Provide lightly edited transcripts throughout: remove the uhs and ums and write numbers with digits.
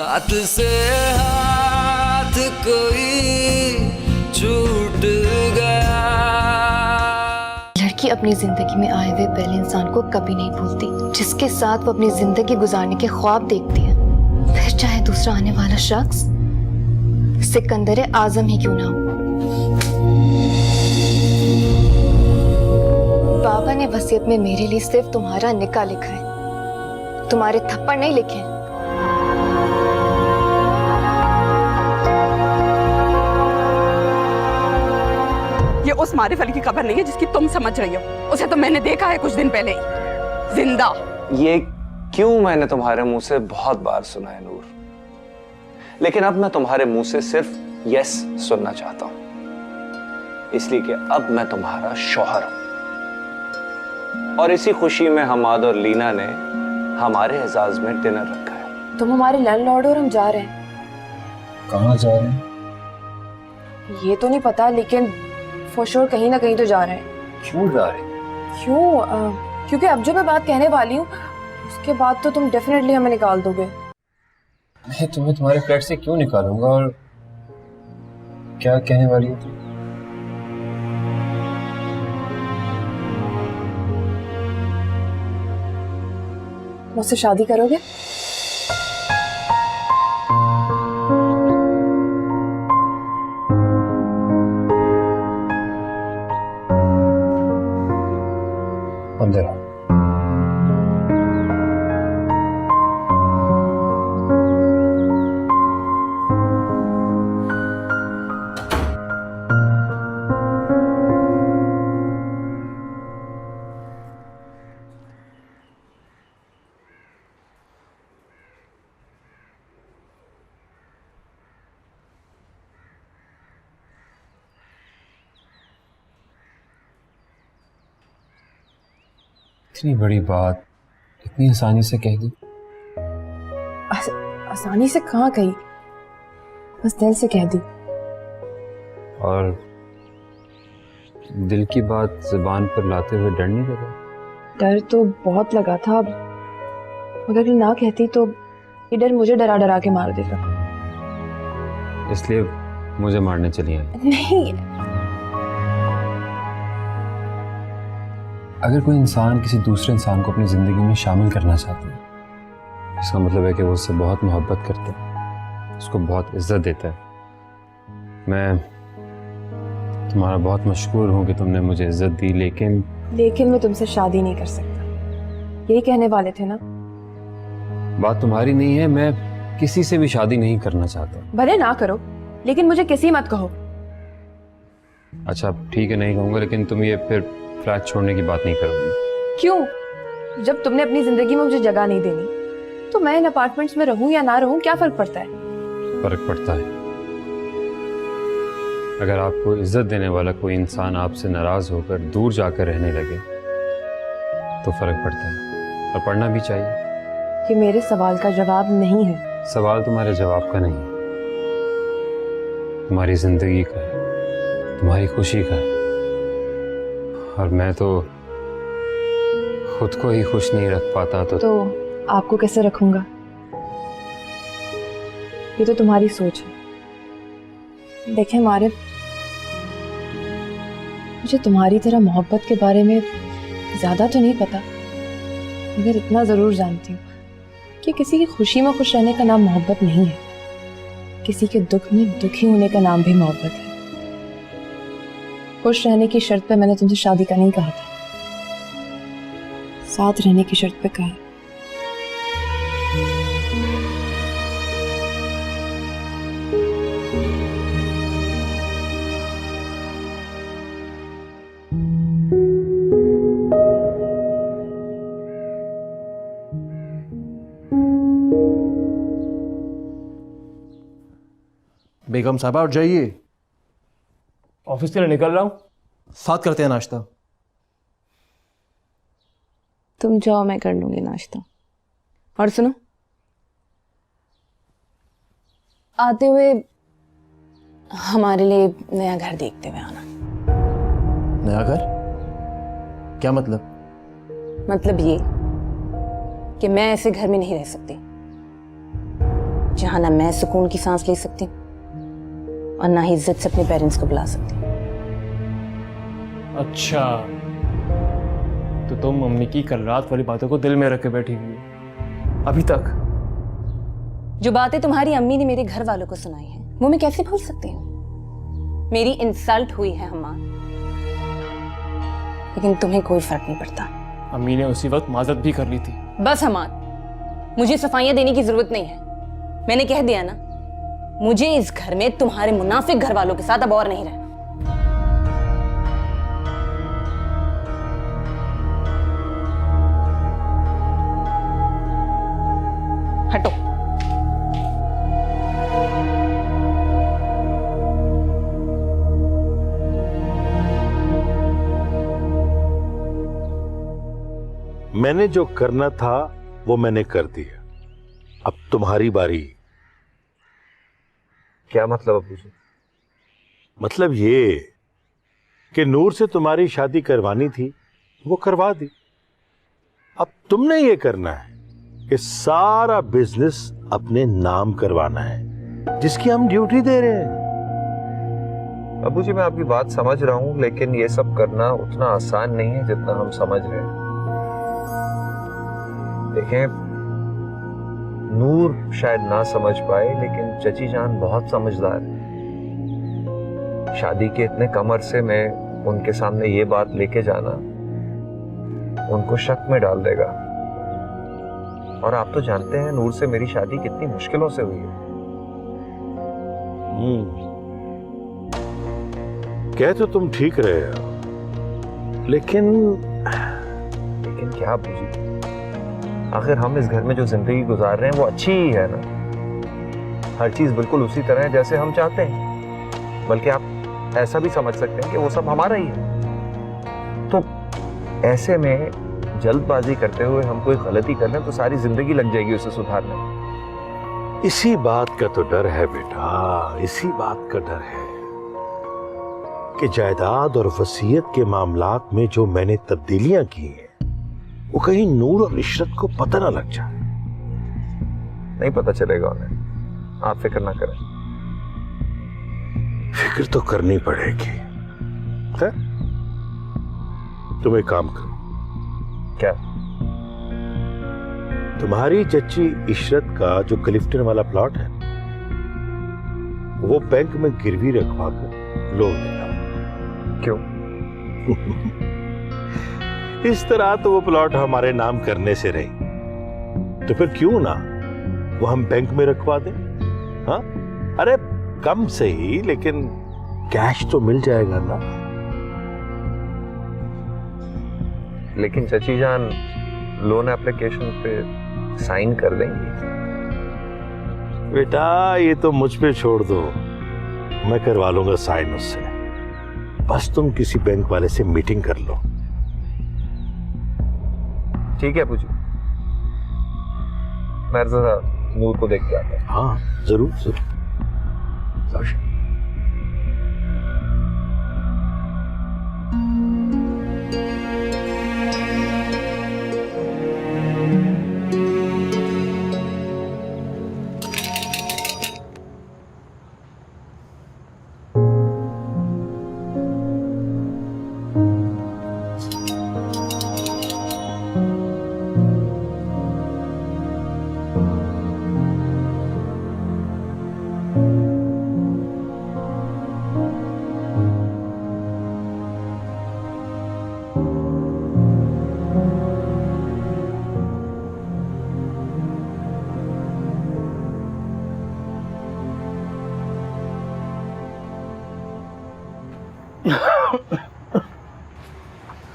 हाथ से हाथ कोई छूट गया। लड़की अपनी जिंदगी में आए हुए पहले इंसान को कभी नहीं भूलती, जिसके साथ वो अपनी जिंदगी गुजारने के ख्वाब देखती है, फिर चाहे दूसरा आने वाला शख्स सिकंदर आजम ही क्यों ना हो। बाबा ने वसीयत में मेरे लिए सिर्फ तुम्हारा निकाह लिखा है, तुम्हारे थप्पड़ नहीं लिखे हैं। ये उस मारिफ अली की खबर नहीं है जिसकी तुम समझ रही हो। उसे तो मैंने देखा है कुछ दिन पहले ही, जिंदा। ये क्यों मैंने तुम्हारे मुंह से बहुत बार सुना है नूर, लेकिन अब मैं तुम्हारे मुंह से सिर्फ यस सुनना चाहता हूं, इसलिए कि अब मैं तुम्हारा शौहर हूं। और इसी खुशी में हमाद और लीना ने हमारे एजाज में डिनर रखा है। तुम हमारे लैंडलॉर्ड और हम जा रहे हैं। कहाँ जा रहे हैं? ये तो नहीं पता, लेकिन फॉर श्योर कहीं ना कहीं तो जा रहे हैं। क्यों जा रहे हैं? क्यों? क्योंकि अब जो मैं बात कहने वाली हूँ उसके बाद तो तुम डेफिनेटली हमें निकाल दोगे। मैं तुम्हें तुम्हारे फ्लैट से क्यों निकालूंगा? और क्या कहने वाली हो तुम? मुझसे शादी करोगे? अंदर आओ। इतनी बड़ी बात इतनी आसानी से कह दी। आसानी से कहाँ कही, बस दिल से कह दी। और दिल की बात जुबान पर लाते हुए डर नहीं लगा? डर तो बहुत लगा था, मगर ये ना कहती तो ये डर मुझे डरा डरा के मार देगा। इसलिए मुझे मारने चली आई? नहीं, अगर कोई इंसान किसी दूसरे इंसान को अपनी जिंदगी में शामिल करना चाहता है, इसका मतलब है कि वो उससे बहुत मोहब्बत करता है, उसको बहुत इज्जत देता है। मैं तुम्हारा बहुत मशकूर हूँ कि तुमने मुझे इज्जत दी, लेकिन मैं तुमसे शादी नहीं कर सकता, यही कहने वाले थे ना? बात तुम्हारी नहीं है, मैं किसी से भी शादी नहीं करना चाहता। भले ना करो, लेकिन मुझे किसी मत कहो। अच्छा ठीक है, नहीं कहूँगा, लेकिन तुम ये फिर फ्लैट छोड़ने की बात नहीं करोगी? क्यों? जब तुमने अपनी जिंदगी में मुझे जगह नहीं देनी, तो मैं इन अपार्टमेंट्स में रहूं या ना रहूं, क्या फर्क पड़ता है? फर्क पड़ता है। अगर आपको इज्जत देने वाला कोई इंसान आपसे नाराज होकर दूर जाकर रहने लगे तो फर्क पड़ता है, और पढ़ना भी चाहिए। ये मेरे सवाल का जवाब नहीं है। सवाल तुम्हारे जवाब का नहीं है, तुम्हारी जिंदगी का है, तुम्हारी खुशी का है। और मैं तो खुद को ही खुश नहीं रख पाता तो आपको कैसे रखूंगा? ये तो तुम्हारी सोच है। देखें मारिफ, मुझे तुम्हारी तरह मोहब्बत के बारे में ज्यादा तो नहीं पता, मगर इतना जरूर जानती हूँ कि किसी की खुशी में खुश रहने का नाम मोहब्बत नहीं है, किसी के दुख में दुखी होने का नाम भी मोहब्बत है। खुश रहने की शर्त पे मैंने तुमसे शादी का नहीं कहा था, साथ रहने की शर्त पे कहा है। बेगम साहबा उठ जाइए, ऑफिस के लिए निकल रहा हूँ। साथ करते हैं नाश्ता। तुम जाओ, मैं कर लूंगी नाश्ता। और सुनो, आते हुए हमारे लिए नया घर देखते हुए आना। नया घर? क्या मतलब? मतलब ये कि मैं ऐसे घर में नहीं रह सकती। जहां ना मैं सुकून की सांस ले सकती हूँ और ना ही इज्जत से अपने पेरेंट्स को बुला सकती हूँ। अच्छा, तो तुम मम्मी की कल रात वाली बातों को दिल में रख के बैठी हुई हो अभी तक? जो बातें तुम्हारी अम्मी ने मेरे घर वालों को सुनाई हैं वो मैं कैसे भूल सकती हूँ। मेरी इंसल्ट हुई है हमार, लेकिन तुम्हें कोई फर्क नहीं पड़ता। अम्मी ने उसी वक्त माजरत भी कर ली थी। बस हमार, मुझे सफाइयां देने की जरूरत नहीं है। मैंने कह दिया ना, मुझे इस घर में तुम्हारे मुनाफिक घर वालों के साथ अब और नहीं रहना। हटो। मैंने जो करना था वो मैंने कर दिया, अब तुम्हारी बारी। क्या मतलब अबू जी? मतलब ये कि नूर से तुम्हारी शादी करवानी थी, वो करवा दी। अब तुमने ये करना है कि सारा बिजनेस अपने नाम करवाना है, जिसकी हम ड्यूटी दे रहे हैं। अबू जी मैं आपकी बात समझ रहा हूँ, लेकिन ये सब करना उतना आसान नहीं है जितना हम समझ रहे हैं। देखें, नूर शायद ना समझ पाए, लेकिन चची जान बहुत समझदार है। शादी के इतने कम अरसे में उनके सामने ये बात लेके जाना उनको शक में डाल देगा। और आप तो जानते हैं नूर से मेरी शादी कितनी मुश्किलों से हुई है। कह तो तुम ठीक रहे हो, लेकिन क्या अबू जी, आखिर हम इस घर में जो जिंदगी गुजार रहे हैं वो अच्छी ही है ना। हर चीज बिल्कुल उसी तरह है जैसे हम चाहते हैं, बल्कि आप ऐसा भी समझ सकते हैं कि वो सब हमारा ही है। तो ऐसे में जल्दबाजी करते हुए हम कोई गलती कर लें तो सारी जिंदगी लग जाएगी उसे सुधारने। इसी बात का तो डर है बेटा, इसी बात का डर है कि जायदाद और वसीयत के मामलात में जो मैंने तब्दीलियां की हैं वो कहीं नूर और इशरत को पता ना लग जाए। नहीं पता चलेगा उन्हें, आप फिक्र ना करें। फिक्र तो करनी पड़ेगी है? तुम एक काम करो। क्या? तुम्हारी चच्ची इशरत का जो क्लिफ्टन वाला प्लॉट है वो बैंक में गिरवी रखवा कर लोन ले लो। क्यों? इस तरह तो वो प्लॉट हमारे नाम करने से रही, तो फिर क्यों ना वो हम बैंक में रखवा दें? हाँ, अरे कम से ही, लेकिन कैश तो मिल जाएगा ना। लेकिन चची जान लोन एप्लीकेशन पे साइन कर देंगी। बेटा ये तो मुझ पे छोड़ दो, मैं करवा लूंगा साइन उससे। बस तुम किसी बैंक वाले से मीटिंग कर लो। ठीक है पूछो, मैं जरा नूर को देख के आता हूं। हाँ जरूर जरूर।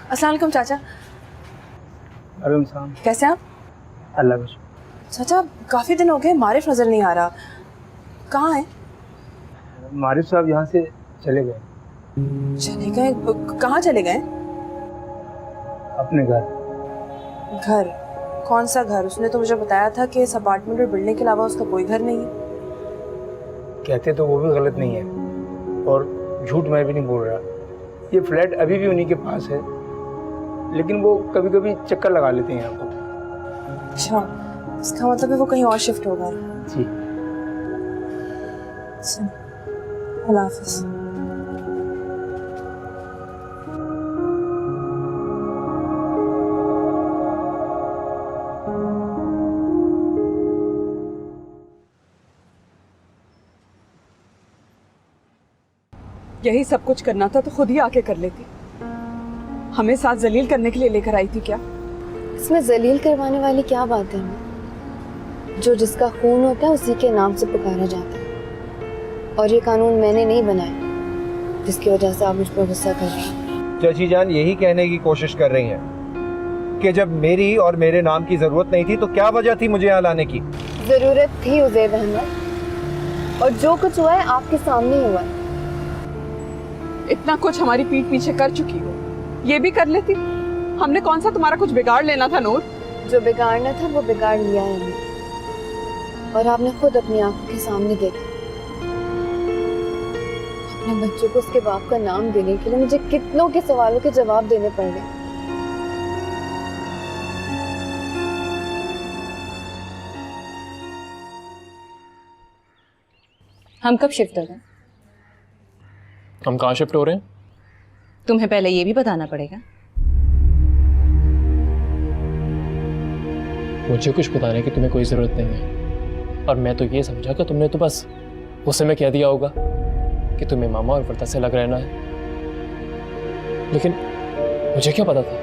अस्सलाम वालेकुम चाचा। अरुण साहब, कैसे हैं आप? अल्लाह का चाचा काफ़ी दिन हो गए, मारिफ नज़र नहीं आ रहा, कहाँ है? मारिफ साहब यहाँ से चले गए। चले गए? कहाँ चले गए? अपने घर। घर? कौन सा घर? उसने तो मुझे बताया था कि इस अपार्टमेंट और बिल्डिंग के अलावा उसका कोई घर नहीं है। कहते तो वो भी गलत नहीं है, और झूठ मैं भी नहीं बोल रहा। ये फ्लैट अभी भी उन्हीं के पास है, लेकिन वो कभी कभी चक्कर लगा लेते हैं यहाँ पर। अच्छा, इसका मतलब है वो कहीं और शिफ्ट हो गए। जी। अल्लाह हाफिज। यही सब कुछ करना था तो खुद ही आके कर लेती। हमें साथ जलील करने के लिए लेकर आई थी क्या? इसमें जलील करवाने वाली क्या बात है? जो जिसका खून होता है उसी के नाम से पुकारा जाता है, और ये कानून मैंने नहीं बनाया जिसकी वजह से आप मुझ पर गुस्सा कर रहे हैं। चाची जान यही कहने की कोशिश कर रही हैं कि जब मेरी और मेरे नाम की जरूरत नहीं थी तो क्या वजह थी मुझे यहाँ लाने की? जरूरत थी उज़ैब अहमद, और जो कुछ हुआ है आपके सामने ही हुआ है। इतना कुछ हमारी पीठ पीछे कर चुकी हो, ये भी कर लेती। हमने कौन सा तुम्हारा कुछ बिगाड़ लेना था नूर? जो बिगाड़ना था वो बिगाड़ लिया है हमने, और आपने खुद अपनी आंखों के सामने देखा। अपने बच्चों को उसके बाप का नाम देने के लिए मुझे कितनों के सवालों के जवाब देने पड़ गए। हम कब शिफ्ट हो रहे हैं? हम कहाँ शिफ्ट हो रहे हैं? तुम्हें पहले ये भी बताना पड़ेगा। मुझे कुछ बताने की तुम्हें कोई ज़रूरत नहीं है, और मैं तो ये समझा कि तुमने तो बस गुस्से में कह दिया होगा कि तुम्हें मामा और वर्ता से अलग रहना है। लेकिन मुझे क्या पता था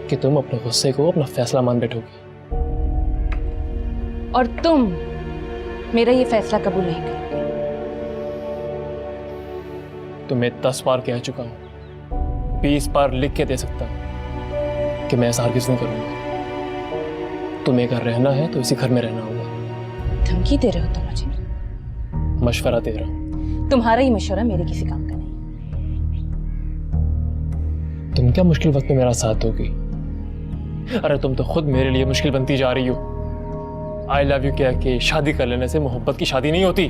कि तुम अपने गुस्से को अपना फैसला मान बैठोगी। और तुम मेरा ये फैसला कबूल नहीं करोगे। तुम्हें 10 बार कह चुका हूँ, 20 बार लिख के दे सकता हूँ कि मैं ऐसा हरगिज़ नहीं करूँगा। तुम्हें घर रहना है तो इसी घर में रहना होगा। धमकी दे रहे हो तुम मुझे? मशवरा दे रहा हूँ। तुम्हारा ही मशवरा मेरे किसी काम का नहीं। तुम क्या मुश्किल वक्त में मेरा साथ दोगी? अरे तुम तो खुद मेरे लिए मुश्किल बनती जा रही हो। आई लव यू कह के शादी कर लेने से मोहब्बत की शादी नहीं होती।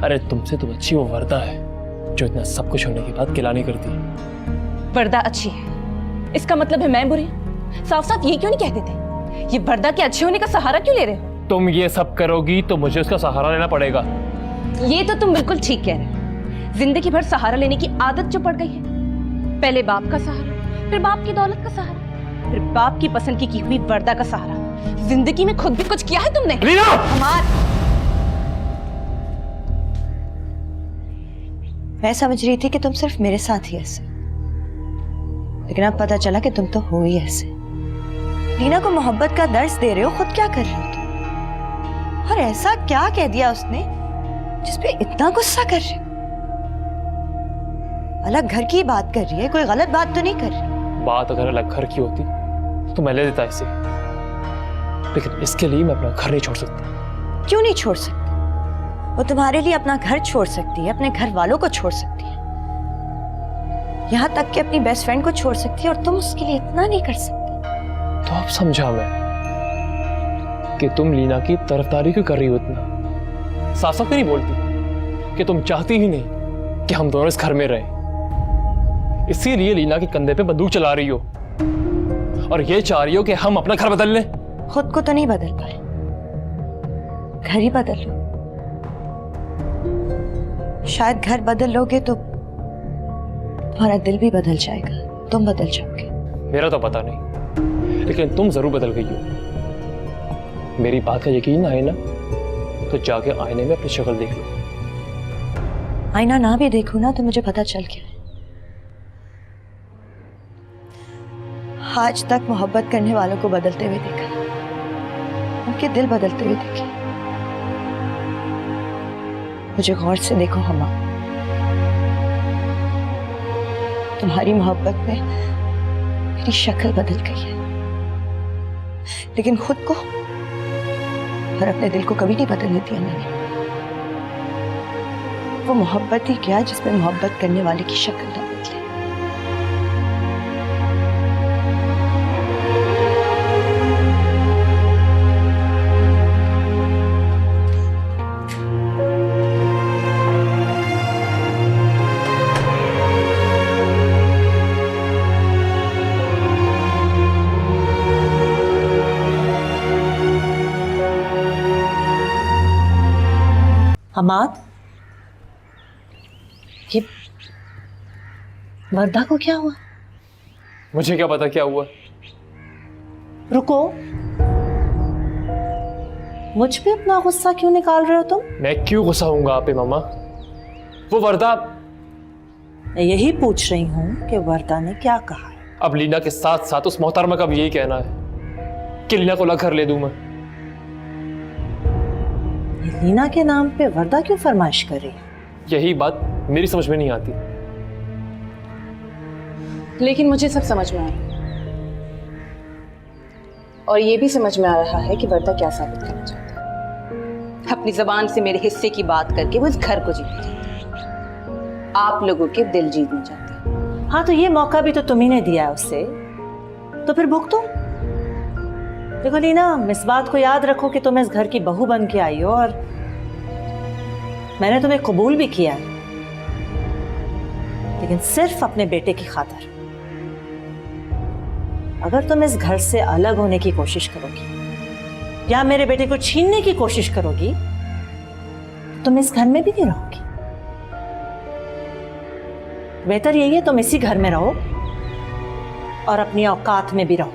अरे तुमसे तो अच्छी वो वर्दा है जो इतना सब कुछ होने के बाद गिला नहीं करती। वर्दा अच्छी है इसका मतलब है मैं बुरी? साफ साफ ये क्यों नहीं कह देते? ये वर्दा के अच्छे होने का सहारा क्यों ले रहे हो? तुम ये सब करोगी तो मुझे उसका सहारा लेना पड़ेगा। ये तो तुम बिल्कुल ठीक कह रहे हो। जिंदगी भर सहारा लेने की आदत जो पड़ गई है। पहले बाप का सहारा, फिर बाप की दौलत का सहारा, फिर बाप की पसंद की हुई वर्दा का सहारा। जिंदगी में खुद भी कुछ किया है तुमने? मैं समझ रही थी कि तुम सिर्फ मेरे साथ ही ऐसे, लेकिन अब पता चला कि तुम तो हो ही ऐसे। लीना को मोहब्बत का दर्स दे रहे हो, खुद क्या कर रहे हो तुम? और ऐसा क्या कह दिया उसने जिसपे इतना गुस्सा कर रहे हो? अलग घर की बात कर रही है, कोई गलत बात तो नहीं कर रही? बात अगर अलग घर की होती तो मैं ले देता इसे, लेकिन इसके लिए मैं अपना घर नहीं छोड़ सकता। क्यों नहीं छोड़ सकती? वो तुम्हारे लिए अपना घर छोड़ सकती है, अपने घर वालों को छोड़ सकती है, यहाँ तक कि अपनी बेस्ट फ्रेंड को छोड़ सकती है, और तुम उसके लिए इतना नहीं कर सकते। तो अब समझा मैं कि तुम लीना की तरफदारी क्यों कर रही हो इतना। साफ साफ नहीं बोलती कि तुम चाहती ही नहीं कि हम दोनों इस घर में रहें, इसीलिए लीना के कंधे पे बंदूक चला रही हो और ये चाह रही हो कि हम अपना घर बदल लें। खुद को तो नहीं बदल पाए, घर ही बदल लो। शायद घर बदल लोगे तो तुम्हारा दिल भी बदल जाएगा, तुम बदल जाओगे। मेरा तो पता नहीं, लेकिन तुम जरूर बदल गई हो। मेरी बात का यकीन आए ना तो जाके आईने में अपनी शक्ल देख लो। आईना ना भी देखूं ना तो मुझे पता चल गया है। आज तक मोहब्बत करने वालों को बदलते हुए देखा, उनके दिल बदलते हुए देखे। मुझे गौर से देखो हमा, तुम्हारी मोहब्बत में मेरी शक्ल बदल गई है, लेकिन खुद को और अपने दिल को कभी नहीं बदलने दिया मैंने। वो मोहब्बत ही क्या जिसमें मोहब्बत करने वाले की शक्ल ना बदले। हमाद, ये वर्दा को क्या हुआ? मुझे क्या पता क्या हुआ। रुको, मुझ पे अपना गुस्सा क्यों निकाल रहे हो तुम? मैं क्यों गुस्सा होऊंगा आप पे मामा? वो वर्दा, मैं यही पूछ रही हूँ कि वर्दा ने क्या कहा है। अब लीना के साथ साथ उस मोहतरमा का भी यही कहना है कि लीना को अलग घर ले दूं मैं। ये लीना के नाम पे वर्दा क्यों फरमाइश कर रही है? यही बात मेरी समझ में नहीं आती। लेकिन मुझे सब समझ में आ रहा है, और ये भी समझ में आ रहा है कि वर्दा क्या साबित करना चाहता है। अपनी जबान से मेरे हिस्से की बात करके वो इस घर को जीतना चाहती है, आप लोगों के दिल जीतना चाहती है। हाँ, तो ये मौका भी तो तुम्ही ने दिया है उसे, तो फिर भुगतो। देखो लीना, इस बात को याद रखो कि तुम इस घर की बहू बन के आई हो और मैंने तुम्हें कबूल भी किया है, लेकिन सिर्फ अपने बेटे की खातिर। अगर तुम इस घर से अलग होने की कोशिश करोगी या मेरे बेटे को छीनने की कोशिश करोगी तो तुम इस घर में भी नहीं रहोगी। बेहतर यही है तुम इसी घर में रहो और अपनी औकात में भी रहो।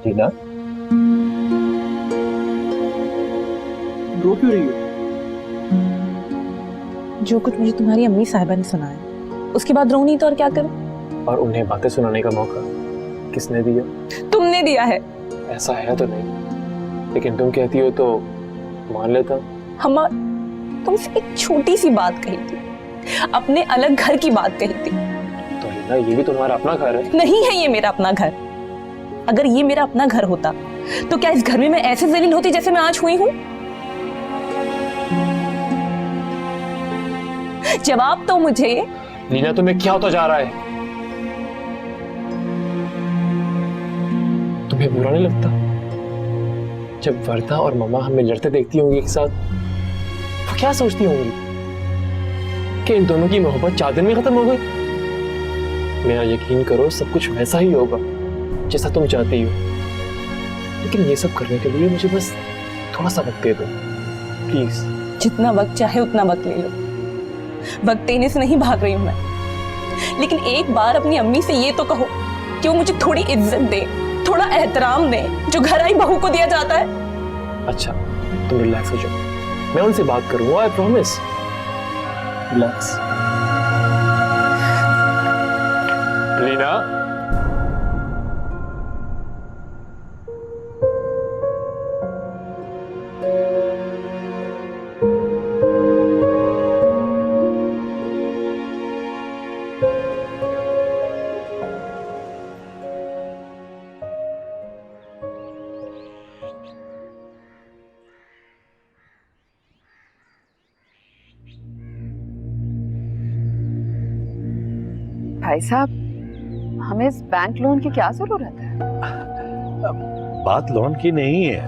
लीना, रो क्यों रही हो? जो कुछ मुझे तुम्हारी अम्मी साहिबा ने सुनाया, उसके बाद रो नहीं तो और क्या करूं? और उन्हें बातें सुनाने का मौका किसने दिया? तुमने दिया है। ऐसा है तो नहीं, लेकिन तुम कहती हो तो मान लेता हूं। हमार, तुमसे एक छोटी सी बात कही थी, अपने अलग घर की बात कही थी। तो लीना, ये भी तुम्हारा अपना घर है। नहीं है ये मेरा अपना घर। अगर ये मेरा अपना घर होता तो क्या इस घर में मैं ऐसे जलील होती जैसे मैं आज हुई हूं? जवाब तो मुझे। लीना, तुम्हें क्या होता जा रहा है? तुम्हें बुरा नहीं लगता जब वर्दा और मम्मा हमें लड़ते देखती होंगी एक साथ? वो क्या सोचती होंगी कि इन दोनों की मोहब्बत 4 दिन में खत्म हो गई? मेरा यकीन करो, सब कुछ वैसा ही होगा जैसा तुम चाहती हो, लेकिन ये सब करने के लिए मुझे बस थोड़ा सा वक्त दे दो प्लीज। जितना वक्त चाहे उतना वक्त ले लो, वक्त देने से नहीं भाग रही हूं मैं, लेकिन एक बार अपनी अम्मी से ये तो कहो कि वो मुझे थोड़ी इज्जत दे, थोड़ा एहतराम दे जो घर आई बहू को दिया जाता है। अच्छा, तुम रिलैक्स हो जाओ, मैं उनसे बात करूंगा, आई प्रॉमिस। रिलैक्स। लीना, भाई साहब, हमें इस बैंक लोन की क्या जरूरत है? बात लोन की नहीं है,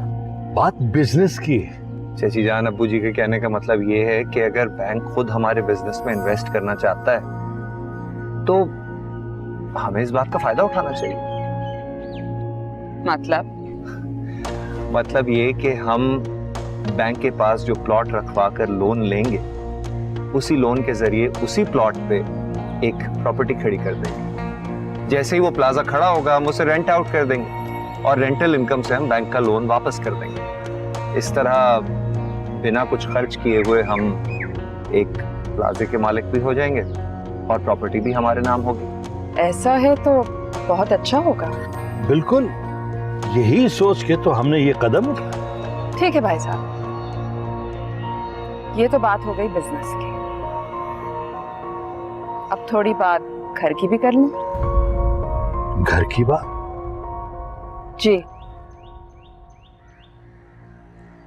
बात बिजनेस की है। चाची जान, अब्बू जी के कहने का मतलब ये है कि अगर बैंक खुद हमारे बिजनेस में इन्वेस्ट करना चाहता है तो हमें इस बात का फायदा उठाना चाहिए। मतलब ये कि हम बैंक के पास जो प्लॉट रखवा कर लोन लेंगे, उसी लोन के जरिए उसी प्लॉट पे एक प्रॉपर्टी खड़ी कर देंगे। जैसे ही वो प्लाजा खड़ा होगा, हम उसे रेंट आउट कर देंगे और रेंटल इनकम से हम बैंक का लोन वापस कर देंगे। इस तरह बिना कुछ खर्च किए हुए हम एक प्लाजे के मालिक भी हो जाएंगे और प्रॉपर्टी भी हमारे नाम होगी। ऐसा है तो बहुत अच्छा होगा। बिल्कुल, यही सोच के तो हमने ये कदम उठाया। ठीक है भाई साहब, ये तो बात हो गई बिजनेस की। अब थोड़ी बात घर की भी कर लूं। घर की बात? जी,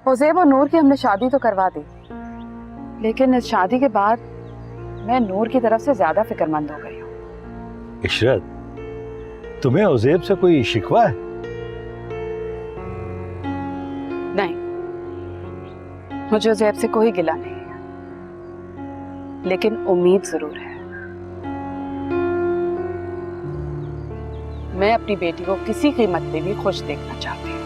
उज़ैब और नूर की हमने शादी तो करवा दी, लेकिन इस शादी के बाद मैं नूर की तरफ से ज्यादा फिक्रमंद हो गई हूँ। इशरत, तुम्हें उज़ैब से कोई शिकवा है? नहीं, मुझे उज़ैब से कोई गिला नहीं है, लेकिन उम्मीद जरूर है। मैं अपनी बेटी को किसी कीमत पे भी खुश देखना चाहती हूँ,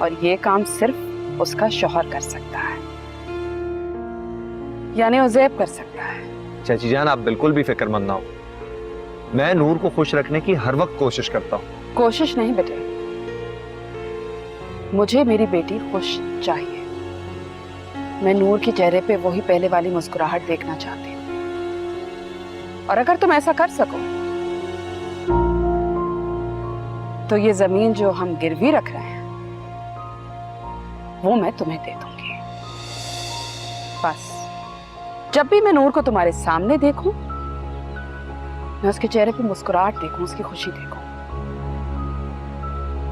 और ये काम सिर्फ उसका शौहर कर सकता है, यानी उज़ैब कर सकता है। चाची जान, आप बिल्कुल भी फिक्रमंद ना हो। मैं नूर को खुश रखने की हर वक्त कोशिश करता हूँ। कोशिश नहीं बेटे, मुझे मेरी बेटी खुश चाहिए। मैं नूर के चेहरे पे वही पहले वाली मुस्कुराहट देखना चाहती हूँ, और अगर तुम ऐसा कर सको तो ये जमीन जो हम गिरवी रख रहे हैं वो मैं तुम्हें दे दूंगी। बस जब भी मैं नूर को तुम्हारे सामने देखूं, मैं उसके चेहरे पे मुस्कुराहट देखूं, उसकी खुशी देखूं।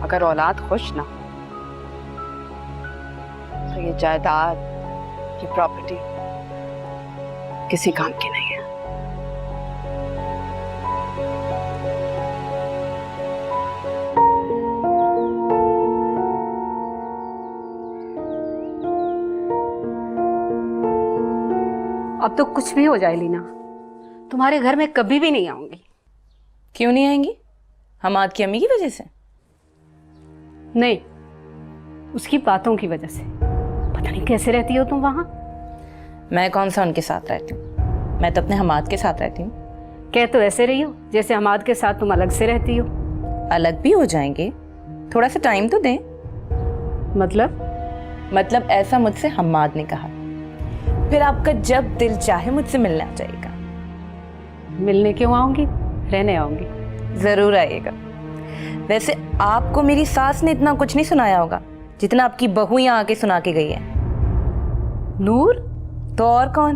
अगर औलाद खुश ना हो तो ये जायदाद, ये प्रॉपर्टी किसी काम की नहीं है। अब तो कुछ भी हो जाए लीना, तुम्हारे घर में कभी भी नहीं आऊंगी। क्यों नहीं आएंगी? हमाद की अम्मी की वजह से? नहीं, उसकी बातों की वजह से। पता नहीं कैसे रहती हो तुम वहां। मैं कौन सा उनके साथ रहती हूँ? मैं तो अपने हमाद के साथ रहती हूँ। कह तो ऐसे रही हो जैसे हमाद के साथ तुम अलग से रहती हो। अलग भी हो जाएंगे, थोड़ा सा टाइम तो दें। मतलब ऐसा मुझसे हमाद ने कहा। फिर आपका जब दिल चाहे मुझसे मिलने आ जाएगा। मिलने क्यों आऊंगी, रहने आऊंगी। जरूर आइएगा। वैसे आपको मेरी सास ने इतना कुछ नहीं सुनाया होगा जितना आपकी बहू यहाँ आके सुना के गई है। नूर? तो और कौन?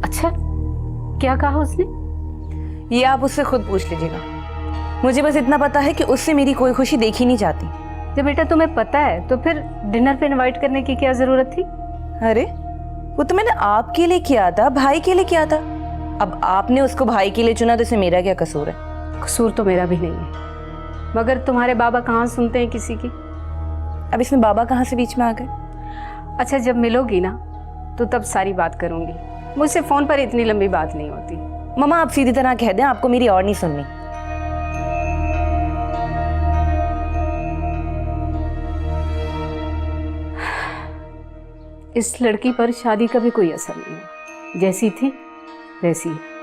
अच्छा, क्या कहा उसने? ये आप उससे खुद पूछ लीजिएगा। मुझे बस इतना पता है कि उससे मेरी कोई खुशी देखी नहीं जाती। जब बेटा तुम्हें पता है तो फिर डिनर पे इनवाइट करने की क्या जरूरत थी? अरे वो तो मैंने आपके लिए किया था, भाई के लिए किया था। अब आपने उसको भाई के लिए चुना तो इसमें मेरा क्या कसूर है? कसूर तो मेरा भी नहीं है, मगर तुम्हारे बाबा कहाँ सुनते हैं किसी की। अब इसमें बाबा कहाँ से बीच में आ गए? अच्छा, जब मिलोगी ना तो तब सारी बात करूंगी। मुझसे फोन पर इतनी लंबी बात नहीं होती। मम्मा आप सीधी तरह कह दें, आपको मेरी और नहीं सुननी। इस लड़की पर शादी का भी कोई असर नहीं है, जैसी थी वैसी है।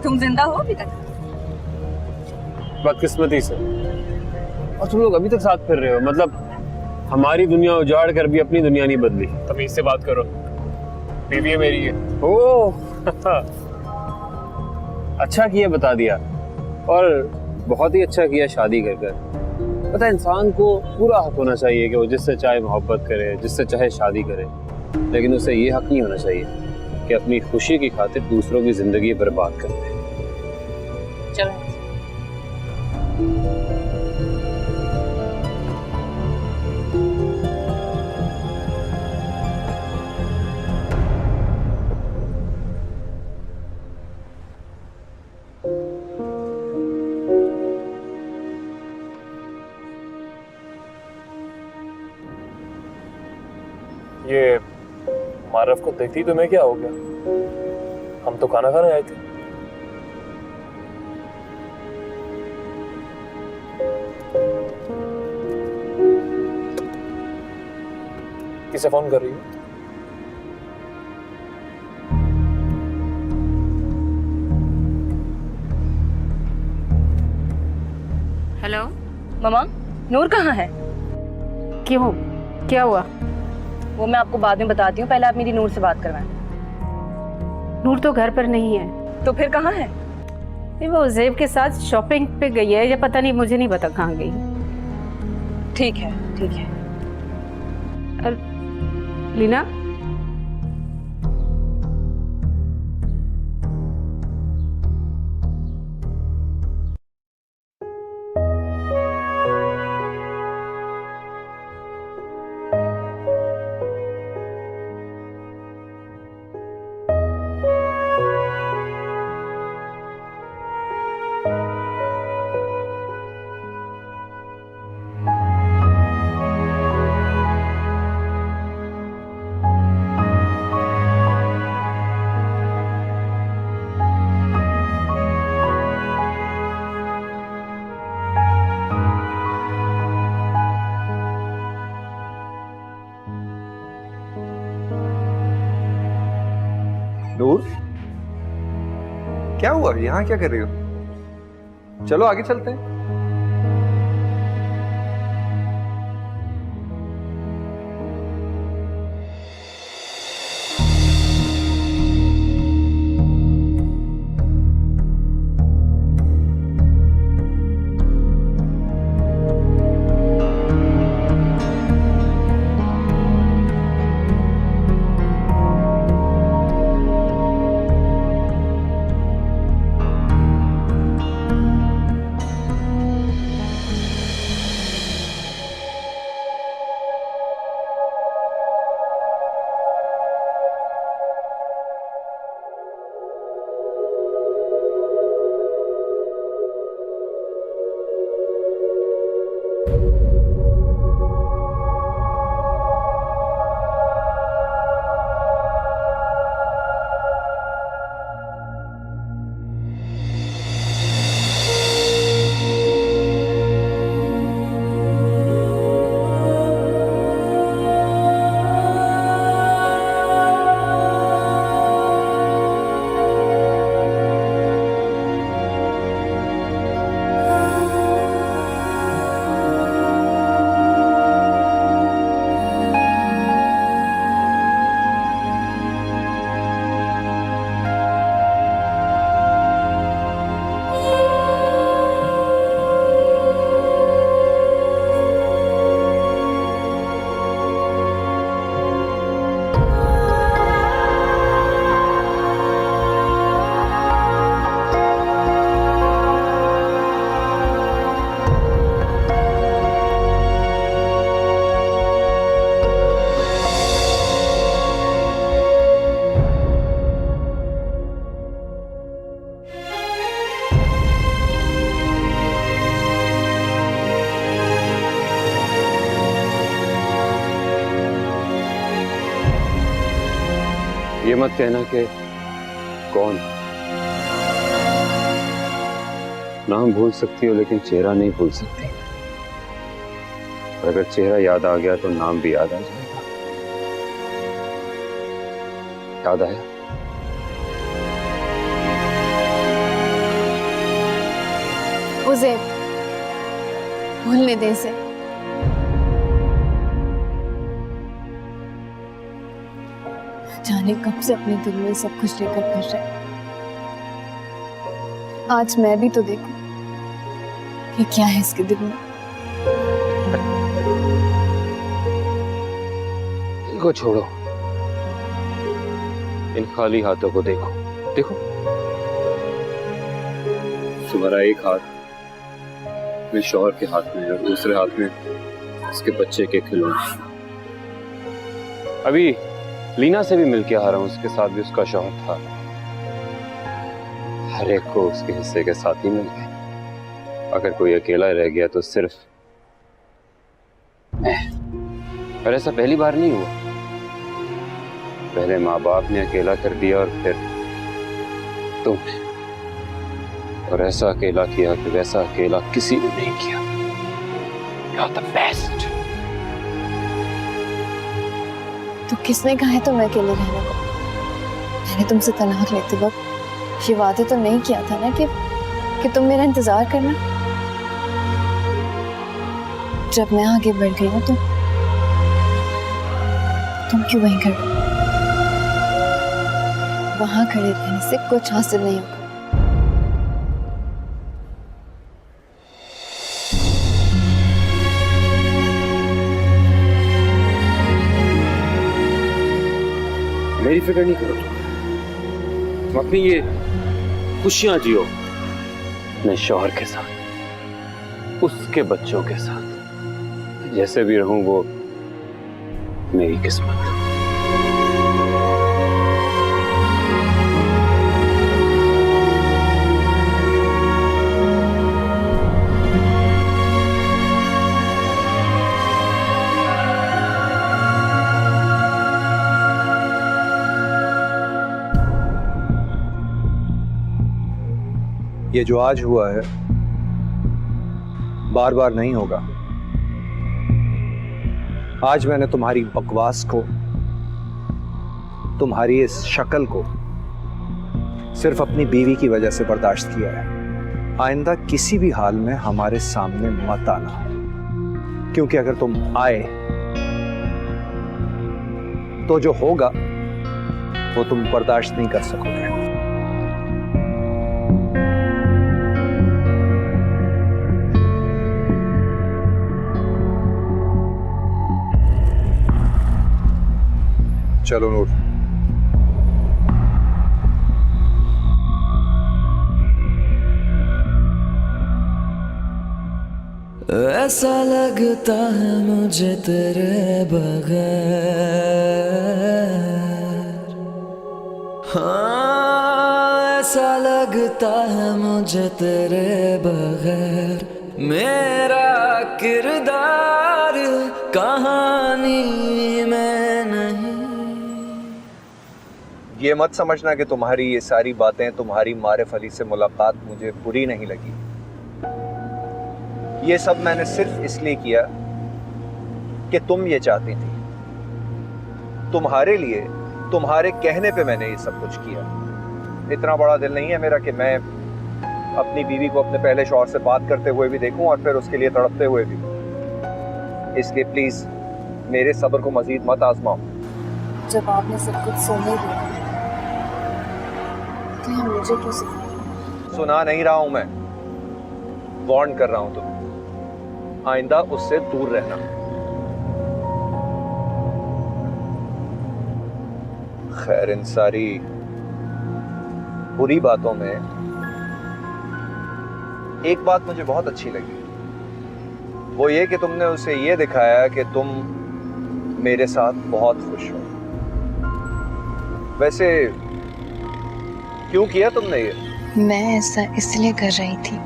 तुम जिंदा हो अभी तक? बदकिस्मती से। और तुम लोग अभी तक साथ फिर रहे हो। मतलब हमारी दुनिया उजाड़ कर भी अपनी दुनिया नहीं बदली। तमीज से बात करो, बीवी है मेरी है। ओह अच्छा किया बता दिया, और बहुत ही अच्छा किया शादी कर कर। पता है, इंसान को पूरा हक होना चाहिए कि वो जिससे चाहे मोहब्बत करे, जिससे चाहे शादी करे, लेकिन उसे ये हक नहीं होना चाहिए कि अपनी खुशी की खातिर दूसरों की जिंदगी बर्बाद कर दे। चलो ये मारफ को देखती तुम्हें क्या हो गया? हम तो खाना खाने आए थे। किसे फोन कर रही हो? हेलो मामा, नूर कहाँ है? क्यों, क्या हुआ? वो मैं आपको बाद में बताती हूँ, पहले आप मेरी नूर से बात करवाएं। नूर तो घर पर नहीं है। तो फिर कहाँ है? नहीं, वो ज़ेब के साथ शॉपिंग पे गई है या पता नहीं, मुझे नहीं पता कहाँ गई। ठीक है, ठीक है। लीना, नूर, क्या हुआ? यहाँ क्या कर रही हो? चलो आगे चलते हैं। ये मत कहना कि कौन। नाम भूल सकती हो लेकिन चेहरा नहीं भूल सकती। और अगर चेहरा याद आ गया तो नाम भी याद आ जाएगा। याद आया? उसे भूलने दे से। जाने कब से अपने दिल में सब कुछ लेकर फिर रहे। आज मैं भी तो देखूं कि क्या है इसके दिल में। दिल को छोड़ो, इन खाली हाथों को देखो। देखो, तुम्हारा एक हाथ मेरे शौहर के हाथ में है और दूसरे हाथ में उसके बच्चे के खिलौने। अभी लीना से भी मिलके आ रहा हूं, उसके साथ भी उसका शौहर था। हर एक को उसके हिस्से के साथ ही मिल गए। अगर कोई अकेला रह गया तो सिर्फ मैं। पर ऐसा पहली बार नहीं हुआ। पहले माँ बाप ने अकेला कर दिया और फिर तुमने। और ऐसा अकेला किया कि वैसा अकेला किसी ने नहीं किया। You're the best. किसने कहा है तुम्हें अकेले रहने को? मैंने तुमसे तलाक लेते वक्त ये वादे तो नहीं किया था ना कि तुम मेरा इंतजार करना। जब मैं आगे बढ़ गई ना तुम क्यों वहीं खड़े? वहां खड़े रहने से कुछ हासिल नहीं होगा। मेरी फिक्र नहीं करो तुम अपनी ये खुशियां जियो अपने शौहर के साथ, उसके बच्चों के साथ। जैसे भी रहूं वो मेरी किस्मत। ये जो आज हुआ है बार बार नहीं होगा। आज मैंने तुम्हारी बकवास को, तुम्हारी इस शक्ल को सिर्फ अपनी बीवी की वजह से बर्दाश्त किया है। आइंदा किसी भी हाल में हमारे सामने मत आना, क्योंकि अगर तुम आए तो जो होगा वो तुम बर्दाश्त नहीं कर सकोगे। चलो नूर। ऐसा लगता है मुझे तेरे बगैर, हाँ ऐसा लगता है मुझे तेरे बगैर। मेरा किरदार कहानी में नहीं। ये मत समझना कि तुम्हारी ये सारी बातें, तुम्हारी मारिफ अली से मुलाकात मुझे बुरी नहीं लगी। ये सब मैंने सिर्फ इसलिए किया कि तुम ये चाहती थी। तुम्हारे लिए, तुम्हारे कहने पे मैंने ये सब कुछ किया। इतना बड़ा दिल नहीं है मेरा कि मैं अपनी बीवी को अपने पहले शौहर से बात करते हुए भी देखूं और फिर उसके लिए तड़पते हुए भी। इसलिए प्लीज मेरे सब्र को मजीद मत आजमाओ। जब आपने सब कुछ सुन ही लिया तो ये मुझे क्यों सिखाया? सुना नहीं रहा हूं मैं, वार्न कर रहा हूं तुम। आइंदा उससे दूर रहना। खैर, इन सारी बुरी बातों में एक बात मुझे बहुत अच्छी लगी, वो ये कि तुमने उसे ये दिखाया कि तुम मेरे साथ बहुत खुश हो। वैसे क्यों किया तुमने ये? मैं ऐसा इसलिए कर रही थी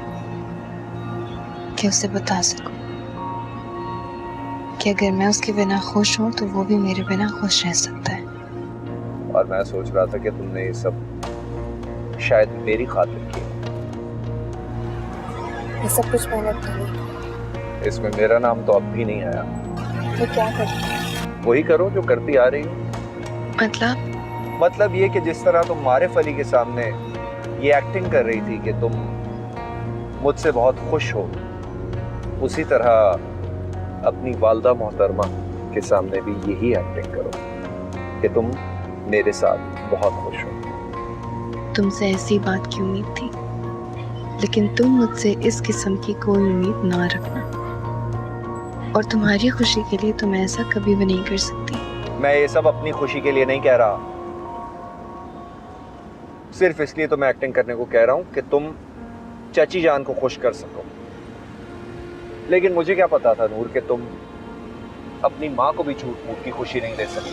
कि उसे बता सकूं कि अगर मैं उसके बिना खुश हूं तो वो भी मेरे बिना खुश रह सकता है। और मैं सोच रहा था कि तुमने ये सब शायद मेरी खातिर किया। ये सब कुछ मैंने अपने लिए किया। इसमें मेरा नाम तो अब भी नहीं आया। तो क्या करूं? वही करो जो करती आ रही हो। मतलब ये कि जिस तरह तुम मारिफ अली के सामने ये एक्टिंग कर रही थी कि तुम मुझसे बहुत खुश हो, उसी तरह अपनी वालदा मोहतरमा के सामने भी यही एक्टिंग करो कि तुम मेरे साथ बहुत खुश हो। तुमसे ऐसी बात की उम्मीद थी, लेकिन तुम मुझसे इस किस्म की कोई उम्मीद ना रखना। और तुम्हारी खुशी के लिए तो मैं ऐसा कभी भी नहीं कर सकती। मैं ये सब अपनी खुशी के लिए नहीं कह रहा, सिर्फ इसलिए तो मैं एक्टिंग करने को कह रहा हूं कि तुम चाची जान को खुश कर सको। लेकिन मुझे क्या पता था नूर कि तुम अपनी माँ को भी झूठ मूठ की खुशी नहीं दे सकती।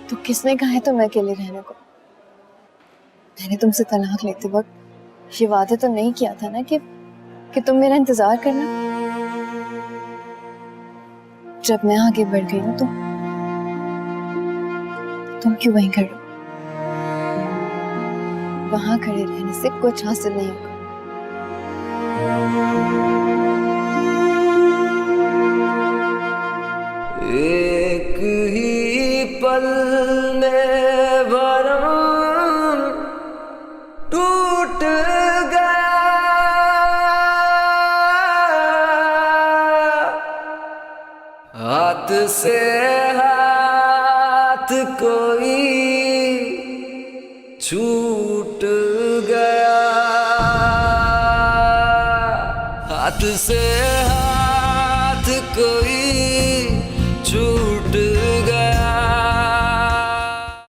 तो किसने कहा है तुम्हें अकेले रहने को? मैंने तुमसे तलाक लेते वक्त ये वादे तो नहीं किया था ना कि तुम मेरा इंतजार करना। जब मैं आगे बढ़ गई ना तुम क्यों वहीं खड़े? वहां खड़े रहने से कुछ हासिल नहीं होगा। एक ही पल में भरम टूट गया, हाथ से हाथ कोई छूट गया, हाथ से